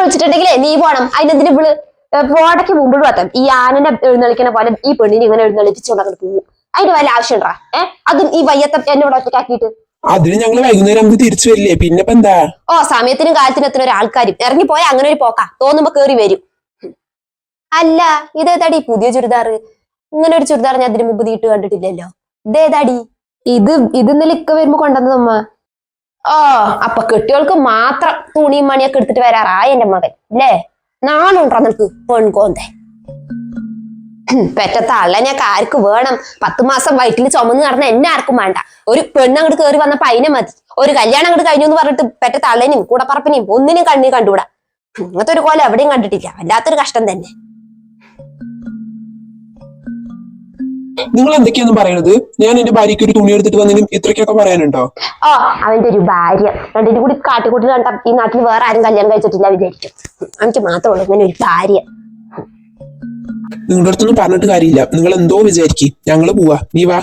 വിളിച്ചിട്ടുണ്ടെങ്കിലേ നീ പോണം. അതിനെന്തിന് ഇവള് പോടയ്ക്ക് മുമ്പിൽ വത്താം ഈ ആനന്റെ എഴുന്നള്ളിക്കുന്ന പോലെ ഈ പെണ്ണിനെ ഇങ്ങനെ എഴുന്നള്ളിപ്പിച്ചുകൊണ്ടങ്ങനെ പോകും. അതിന് വല്ല ആവശ്യമുണ്ടാ? അതും ഈ വയ്യത്തെ എന്നോട് ഒറ്റക്കാക്കിയിട്ട്. അതിന് ഞങ്ങള് വൈകുന്നേരം നമുക്ക് തിരിച്ചു വരില്ലേ? പിന്നെ എന്താ? ഓ, സമയത്തിനും കാലത്തിനും എത്തുന്ന ഒരാൾക്കാരും ഇറങ്ങിപ്പോയാ അങ്ങനെ ഒരു പോക്കാ, തോന്നുമ്പോ കേറി വരും. അല്ല, ഇതേതാടി പുതിയ ചുരിദാറ്? ഇങ്ങനെ ഒരു ചുരിദാർ ഞാൻ അതിന് മുമ്പ് നീട്ട് കണ്ടിട്ടില്ലല്ലോ. ഇതേതാടി? ഇത് ഇന്നലെ ഇക്ക വരുമ്പോ കൊണ്ടുവന്നതമ്മ. ഓ, അപ്പൊ കെട്ടികൾക്ക് മാത്രം തുണിയും മണിയൊക്കെ എടുത്തിട്ട് വരാറായി എന്റെ മകൻ അല്ലേ? നാളുണ്ടോ നിനക്ക് പെൺകോന്തേ? പെറ്റത്ത അള്ളനെയൊക്കെ ആർക്ക് വേണം? 10 മാസം വയറ്റിൽ ചുമന്ന് നടന്ന എന്നെ ആർക്കും വേണ്ട. ഒരു പെണ്ണങ്ങോട്ട് കയറി വന്നപ്പോ അതിനെ മതി. ഒരു കല്യാണം അങ്ങോട്ട് കഴിഞ്ഞു എന്ന് പറഞ്ഞിട്ട് പെറ്റത്ത അള്ളനെയും കൂടപ്പറപ്പിനെയും ഒന്നിനും കണ്ണി കണ്ടുകൂടാ. ഇങ്ങനത്തെ ഒരു കോലം എവിടെയും കണ്ടിട്ടില്ല. വല്ലാത്തൊരു കഷ്ടം തന്നെ. നിങ്ങൾ എന്തൊക്കെയാന്ന് പറയണത്? ഞാൻ എന്റെ ഭാര്യയ്ക്ക് ഒരു തുണി എടുത്തിട്ട് വന്നതിനും ഇത്രയ്ക്കൊക്കെ പറയാനുണ്ടോ? ഓ, അവന്റെ ഒരു ഭാര്യ രണ്ടിനും കൂടി കാട്ടിക്കൂട്ടി കണ്ട ഈ നാട്ടിൽ വേറെ ആരും കല്യാണം കഴിച്ചിട്ടില്ല വിചാരിക്കും. അവനിക്ക് മാത്രമേ ഉള്ളൂ ഇങ്ങനെ ഒരു ഭാര്യ. നിങ്ങളുടെ അടുത്തൊന്നും പറഞ്ഞിട്ട് കാര്യമില്ല. നിങ്ങൾ എന്തോ വിചാരിക്കും. ഞങ്ങള് പോവാ, നീ വാ.